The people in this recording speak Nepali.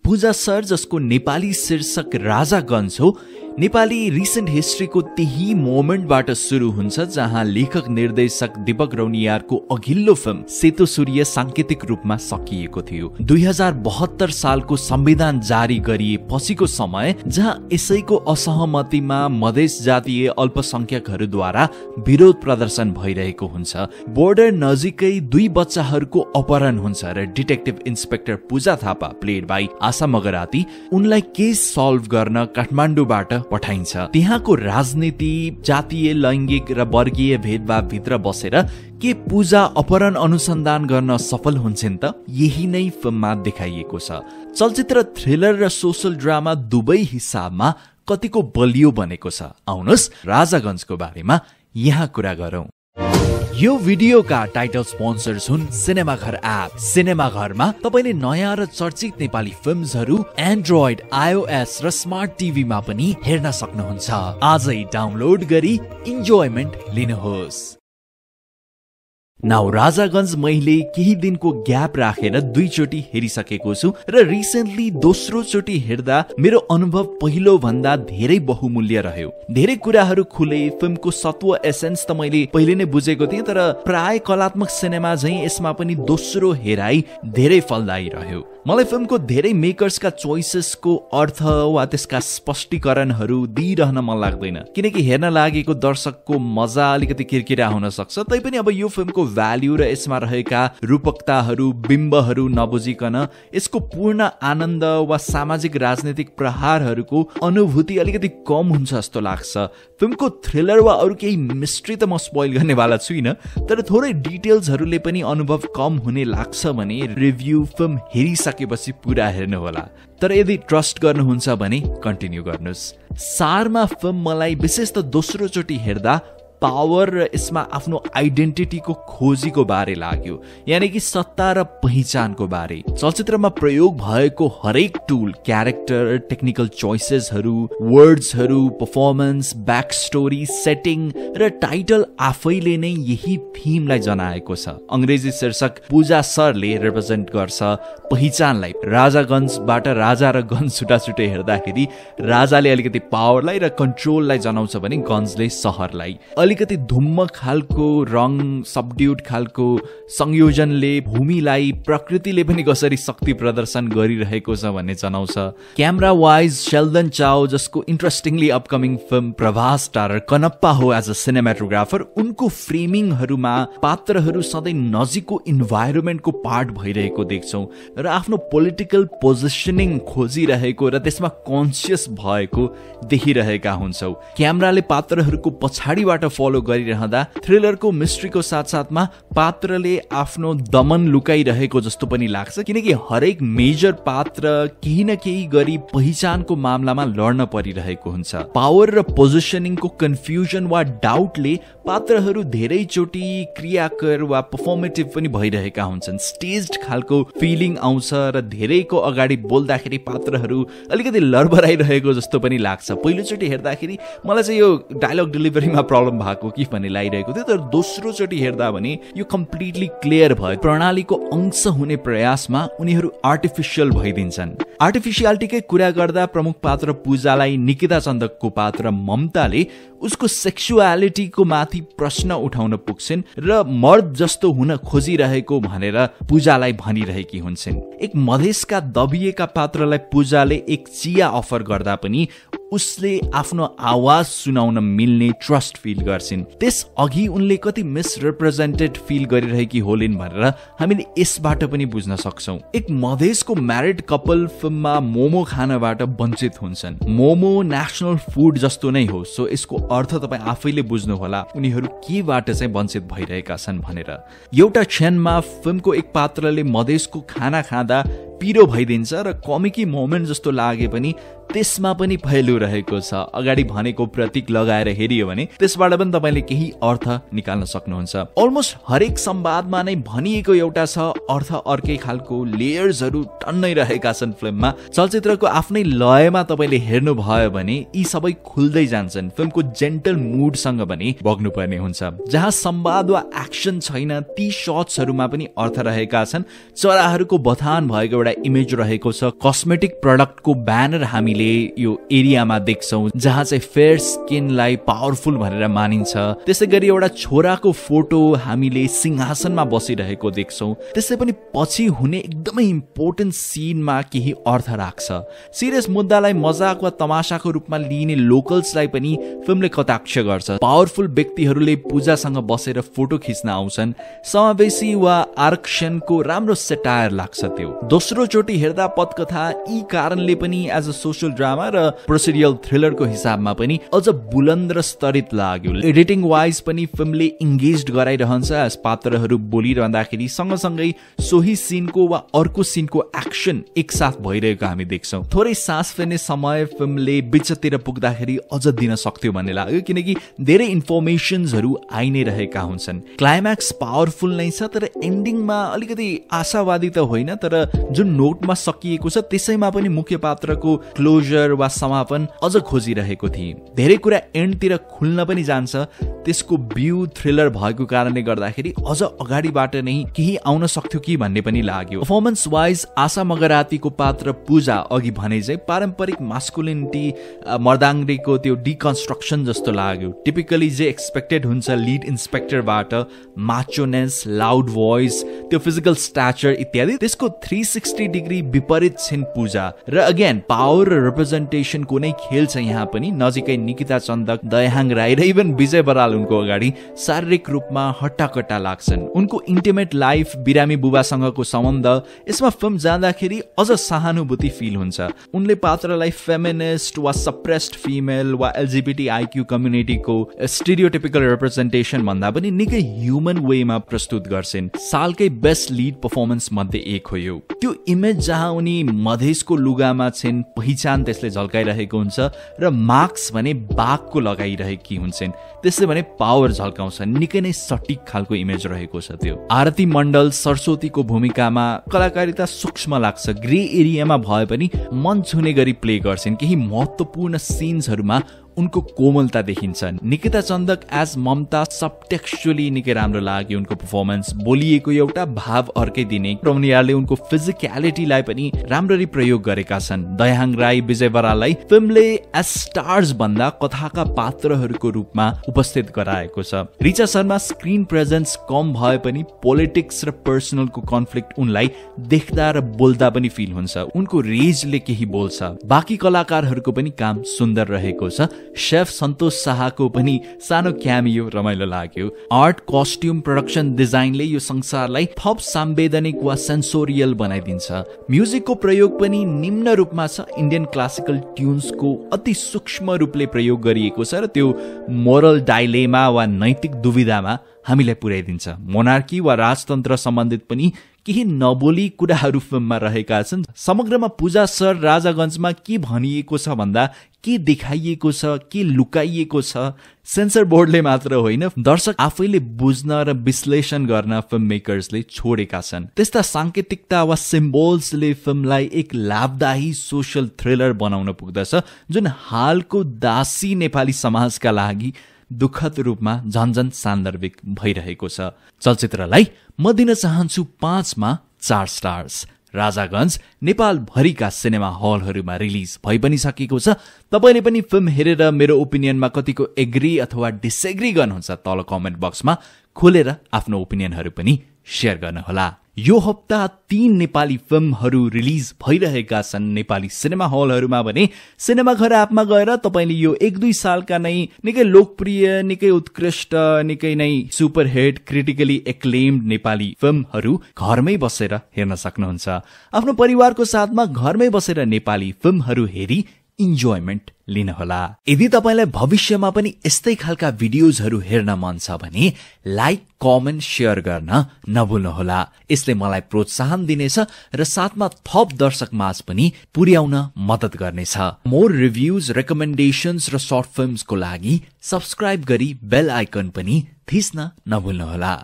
पूजा सर जसको नेपाली शीर्षक राजागञ्ज हो, नेपाली रिसेन्ट हिस्ट्रीको त्यही मोमेन्टबाट सुरु हुन्छ जहाँ लेखक निर्देशक दीपक रौनियारको अघिल्लो फिल्म सेतो सूर्य सांकेतिक रूपमा सकिएको थियो। 2072 सालको संविधान जारी गरिए पछिको समय जहाँ यसैको असहमतिमा मधेस जातीय अल्पसंख्यकहरूद्वारा विरोध प्रदर्शन भइरहेको हुन्छ। बोर्डर नजिकै 2 बच्चाहरूको अपहरण हुन्छ र detective inspector Puja Thapa played by Asha Magarati उनलाई केस सल्भ गर्न काठमाडौँबाट पठाइन्छ। त्यहाँको राजनीति जातीय लैङ्गिक र वर्गीय भेदभाव भित्र बसेर के पूजा अपहरण अनुसन्धान गर्न सफल हुन्छन् त? यही नै फिल्ममा देखाइएको छ। चलचित्र थ्रिलर र सोशल ड्रामा दुवै हिसाबमा कतिको बलियो बनेको छ। आउनुहोस् राजागञ्जको बारेमा यहाँ कुरा गरौँ। यो भिडियोका टाइटल स्पोन्सर्स हुन् सिनेमाघर एप। सिनेमाघरमा तपाईले नयाँ र चर्चित नेपाली फिल्म्सहरू एन्ड्रोइड, आइओएस र स्मार्ट टिभीमा पनि हेर्न सक्नुहुन्छ। आजै डाउनलोड गरी इन्जोयमेन्ट लिनुहोस्। नाउ राजागञ्ज मैले केही दिनको ग्याप राखेर 2 चोटि हेरिसकेको छु र रिसेन्टली दोस्रो चोटि हेर्दा मेरो अनुभव पहिलो भन्दा धेरै बहुमूल्य रह्यो। धेरै कुराहरू खुले। फिल्मको सत्व एसेन्स त मैले पहिले नै बुझेको थिएँ, तर प्राय कलात्मक सिनेमा झैं यसमा पनि दोस्रो हेराइ धेरै फलदायी रह्यो। मलाई फिल्मको धेरै मेकर्सका चोइसेसको अर्थ वा त्यसका स्पष्टीकरणहरू दिइरहन मन लाग्दैन, किनकि हेर्न लागेको दर्शकको मजा अलिकति किरकिरा हुन सक्छ। तैपनि अब यो फिल्मको भ्याल्यु र यसमा रहेका रूपकताहरू बिम्बहरू नबुझिकन यसको पूर्ण आनन्द वा सामाजिक राजनीतिक प्रहारहरूको अनुभूति अलिकति कम हुन्छ जस्तो लाग्छ। फिल्मको थ्रिलर वा अरू केही मिस्ट्री त म स्पोइल गर्नेवाला छुइनँ, तर थोरै डिटेल्सहरूले पनि अनुभव कम हुने लाग्छ भने रिभ्यू फिल्म हेरिसकेपछि पुरा हेर्नु होला। तर यदि ट्रस्ट गर्नुहुन्छ भने कन्टिन्यू गर्नुहोस्। सारमा फिल्म मलाई विशेष त दोस्रो चोटि हेर्दा पावर र यसमा आफ्नो आइडेन्टिटीको खोजीको बारे लाग्यो, यानि कि सत्ता र पहिचानको बारे। चलचित्रमा प्रयोग भएको हरेक टुल, क्यारेक्टर, टेक्निकल चोइसेसहरू, वर्ड्सहरू, पर्फर्मेन्स, ब्याक स्टोरी, सेटिङ र टाइटल आफैले नै यही थीमलाई जनाएको छ। अंग्रेजी शीर्षक पूजा सरले रिप्रेजेन्ट गर्छ पहिचानलाई। राजागञ्जबाट राजा र गञ्ज छुटाछुटै हेर्दाखेरि राजाले अलिकति पावरलाई र कन्ट्रोललाई जनाउँछ भने गञ्जले सहरलाई। अलिकति धुम्म खालको रङ, सबड्युड खालको संयोजनले भूमिलाई प्रकृतिले पनि कसरी शक्ति प्रदर्शन गरिरहेको छ भन्ने जनाउँछ। क्यामेरा वाइज शेल्डन चाओ जसको interestingly upcoming film Prabhas starrer Kannappa हो एज अ सिनेमाटोग्राफर, उनको फ्रेमिङहरूमा पात्रहरू सधैँ नजिकको इन्भाइरोमेन्टको पार्ट भइरहेको देख्छौँ र आफ्नो पोलिटिकल पोजिसनिङ खोजिरहेको र त्यसमा कन्सियस भएको देखिरहेका हुन्छौँ। क्यामेराले पात्रहरूको पछाडिबाट फलो गरिरहँदा थ्रिलरको मिस्ट्रीको साथसाथमा पात्रले आफ्नो दमन लुकाइरहेको जस्तो पनि लाग्छ, किनकि हरेक मेजर पात्र केही न केही गरी पहिचानको मामलामा लड्न परिरहेको हुन्छ। पावर र पोजिसनिङको कन्फ्युजन वा डाउटले पात्रहरू धेरैचोटि क्रियाकर वा पर्फर्मेटिभ पनि भइरहेका हुन्छन्। स्टेज्ड खालको फिलिङ आउँछ र धेरैको अगाडि बोल्दाखेरि पात्रहरू अलिकति लडबडाइरहेको जस्तो पनि लाग्छ। पहिलोचोटि हेर्दाखेरि मलाई चाहिँ यो डायलग डेलिभरीमा प्रब्लम भएको कि भन्ने लागिरहेको थियो, तर दोस्रो चोटि हेर्दा भने यो कम्प्लिटली क्लियर भयो। प्रणालीको अंश हुने प्रयासमा उनीहरू आर्टिफिसियल भइदिन्छन्। आर्टिफिसियालिटीकै कुरा गर्दा प्रमुख पात्र पूजालाई निकिता चन्दकको पात्र ममताले उसको सेक्सुअलिटीको माथि प्रश्न उठाउन पुग्छन् र मर्द जस्तो हुन खोजिरहेको भनेर पूजालाई भनिरहेकी हुन्छन्। एक मधेसका दबिएका पात्रलाई पूजाले एक चिया अफर गर्दा पनि उसले आफ्नो आवाज सुनाउन मिल्ने ट्रस्ट फिल गर्छिन्। त्यस अघि उनले कति मिसरिप्रेजेन्टेड फिल गरिरहेकी होलिन् भनेर हामीले यसबाट पनि बुझ्न सक्छौं। एक मधेसको म्यारिड कपल फिल्ममा मोमो खानबाट वञ्चित हुन्छन्। मोमो नेशनल फुड जस्तो नै हो, सो यसको अर्थ तपाईँ आफैले बुझ्नु होला उनीहरू केबाट चाहिँ वञ्चित भइरहेका छन् भनेर। एउटा क्षणमा फिल्मको एक पात्रले मधेसको खाना खाँदा पिरो भइदिन्छ र कमिकी मोमेन्ट जस्तो लागे पनि त्यसमा पनि पहेँलो रहेको छ। अगाडि भनेको प्रतीक लगाएर हेरियो भने त्यसबाट पनि तपाईले केही अर्थ निकाल्न सक्नुहुन्छ। अलमोस्ट हरेक संवादमा नै भनिएको एउटा छ, अर्थ अर्कै खालको लेयर्सहरू टन्नै रहेका छन् फिल्ममा। चलचित्रको आफ्नै लयमा तपाईले हेर्नु भयो भने यी सबै खुल्दै जान्छन्। फिल्मको जेन्टल मुडसँग पनि बग्नुपर्ने हुन्छ। जहाँ संवाद वा एक्सन छैन ती शट्सहरूमा पनि अर्थ रहेका छन्। चराहरूको बथान भएको एउटा एउटा इमेज रहेको छ। कस्मेटिक प्रोडक्टको ब्यानर हामीले यो एरियामा देख्छौं जहाँ चाहिँ फेयर स्किनलाई पावरफुल भनेर मानिन्छ। त्यसैगरी एउटा छोराको फोटो हामीले सिंहासनमा बसिरहेको देख्छौं। त्यसै पनि पछि हुने एकदमै इम्पोर्टेन्ट सीनमा केही अर्थ राख्छ। सिरियस मुद्दालाई मजाक वा तमाशाको रूपमा लिइने लोकल्सलाई पनि फिल्मले कटाक्ष गर्छ। पावरफुल व्यक्तिहरूले पूजासँग बसेर फोटो खिच्न आउँछन्। समावेशी वा आरक्षणको राम्रो सेटायर लाग्छ त्यो। दोस्रो चोटि हेर्दा पटकथा यी कारणले पनि एज अ सोशल ड्रामा र प्रोसिडियल थ्रिलरको हिसाबमा पनि अझ बुलन्द र स्तरित लाग्यो। एडिटिङ वाइज पनि फिल्मले इङ्गेज्ड गराइरहन्छ। एज पात्रहरू बोलिरहँदाखेरि सँगसँगै सोही सिनको वा अर्को सिनको एक्सन एकसाथ भइरहेको हामी देख्छौं। थोरै सास फेर्ने समय फिल्मले बिचतिर पुग्दाखेरि अझ दिन सक्थ्यो भन्ने लाग्यो, किनकि धेरै इन्फर्मेसन्सहरू आइ नै रहेका हुन्छन्। क्लाइम्याक्स पावरफुल नै छ, तर एन्डिङमा अलिकति आशावादी त होइन, तर जुन नोटमा सकिएको छ त्यसैमा पनि मुख्य पात्रको क्लोजर वा समापन अझ खोजिरहेको थिए। धेरै कुरा एन्डतिर खुल्न पनि जान्छ। त्यसको भ्यू थ्रिलर भएको कारणले गर्दाखेरि अझ अगाडिबाट नै केही आउन सक्थ्यो कि भन्ने पनि लाग्यो। परफर्मेन्स वाइज आशा मगरातीको पात्र पूजा अघि भने चाहिँ पारम्परिक मास्कुलिनिटी मर्दाङ्गरीको त्यो डिकन्स्ट्रक्सन जस्तो लाग्यो। टिपिकली जे एक्सपेक्टेड हुन्छ लिड इन्सपेक्टरबाट, माचोनेस, लाउड भोइस, त्यो फिजिकल स्ट्याचर इत्यादि, त्यसको 360 डिग्री विपरीत छिन् पूजा। र अगेन पावर र रिप्रेजेन्टेसनको नै खेल छ यहाँ पनि। नजिकै निकिता चन्दक, दयाहाङ राई र इभन विजय बराल उनको अगाडि शारीरिक रूपमा हट्टाकट्टा लाग्छन्। उनको इन्टिमेट लाइफ, बिरामी बुबासँगको सम्बन्ध, यसमा फिल्म जाँदाखेरि अझ सहानुभूति फिल हुन्छ। उनले पात्रलाई फेमिनिस्ट वा सप्रेस्ड फिमेल वा LGBTIQ कम्युनिटीको स्टेरियोटिपिकल रिप्रेजेन्टेसन भन्दा पनि निकै ह्युमन वेमा प्रस्तुत गर्छन्। सालकै बेस्ट लिड पर्फर्मेन्स मध्ये एक हो यो। त्यो इमेज जहाँ उनी मधेसको लुगामा छिन्, पहिचान त्यसले झल्काइरहेको हुन्छ, र मार्क्स भने बाघको लगाइरहेकी हुन्छन्। त्यसले भने पावर झल्काउँछ। निकै नै सटिक खालको इमेज रहेको छ त्यो। आरती मण्डल सरस्वतीको भूमिकामा कलाकारिता सूक्ष्म लाग्छ। ग्रे एरियामा भए पनि मन छुने गरी प्ले गर्छन्। केही महत्त्वपूर्ण सिन्सहरूमा उनको कोमलता देखिन्छ। निकिता चन्दक एज ममता सबटेक्चुअली निकै राम्रो लाग्यो। उनको पर्फर्मेन्स बोलिएको एउटा भाव अर्कै दिने र उनीहरूले उनको फिजिकलिटीलाई पनि राम्ररी प्रयोग गरेका छन्। दयाहाङ राई, विजय बराललाई फिल्मले एज स्टार्स भन्दा कथाका पात्रहरूको रूपमा उपस्थित गराएको छ। रिचा शर्मा स्क्रिन प्रेजेन्स कम भए पनि पोलिटिक्स र पर्सनलको कन्फ्लिक्ट उनलाई देख्दा र बोल्दा पनि फिल हुन्छ। उनको रेजले केही बोल्छ। बाँकी कलाकारहरूको पनि काम सुन्दर रहेको छ। शेफ सन्तोष शाहको पनि सानो क्यामियो रमाइलो लाग्यो। आर्ट, कस्ट्युम, प्रोडक्सन डिजाइनले यो संसारलाई थप सांवेदनिक वा सेन्सोरियल बनाइदिन्छ। म्युजिकको प्रयोग पनि निम्न रूपमा छ। इन्डियन क्लासिकल ट्युन्सको अति सूक्ष्म रूपले प्रयोग गरिएको छ र त्यो मोरल डाइलेमा वा नैतिक दुविधामा हामीलाई पुर्याइदिन्छ। मोनार्की वा राजतन्त्र सम्बन्धित पनि केही नबोली कुराहरू फिल्ममा रहेका छन्। समग्रमा पूजा सर राजागञ्जमा के भनिएको छ भन्दा के देखाइएको छ, के लुकाइएको छ, सेन्सर बोर्डले मात्र होइन, दर्शक आफैले बुझ्न र विश्लेषण गर्न फिल्म मेकर्सले छोडेका छन्। त्यस्ता सांकेतिकता वा सिम्बोल्सले फिल्मलाई एक लाभदायी सोशल थ्रिलर बनाउन पुग्दछ जुन हालको दासी नेपाली समाजका लागि दुःखद रूपमा झन्झन सान्दर्भिक भइरहेको छ। चलचित्रलाई म दिन चाहन्छु 5 मा 4 स्टार्स। राजागञ्ज नेपाल भरिका सिनेमा हलहरूमा रिलिज भइ पनि सकेको छ। तपाईले पनि फिल्म हेरेर मेरो ओपिनियनमा कतिको एग्री अथवा डिसएग्री गर्नुहुन्छ तल कमेन्ट बक्समा खोलेर आफ्नो ओपिनियनहरू पनि शेयर गर्नुहोला। यो हप्ता 3 नेपाली फिल्महरू रिलिज भइरहेका छन् नेपाली सिनेमा हलहरूमा भने सिनेमाघर एपमा गएर तपाईले यो 1-2 सालका नै निकै लोकप्रिय, निकै उत्कृष्ट, निकै नै सुपरहिट, क्रिटिकली एक्लेम्ड नेपाली फिल्महरू घरमै बसेर हेर्न सक्नुहुन्छ। आफ्नो परिवारको साथमा घरमै बसेर नेपाली फिल्महरू हेरी इन्जोयमेन्ट लिनुहोला। यदि तपाईलाई भविष्यमा पनि यस्तै खालका भिडियोजहरू हेर्न मन छ भने लाइक, कमेन्ट, शेयर गर्न नभुल्नुहोला। यसले मलाई प्रोत्साहन दिनेछ र साथमा थप दर्शक माझ पनि पुर्याउन मद्दत गर्नेछ। मोर रिभ्युज, रेकमेन्डेशन्स र सर्ट फिल्म्सको लागि सब्स्क्राइब गरी बेल आइकन पनि थिच्न नभुल्नुहोला।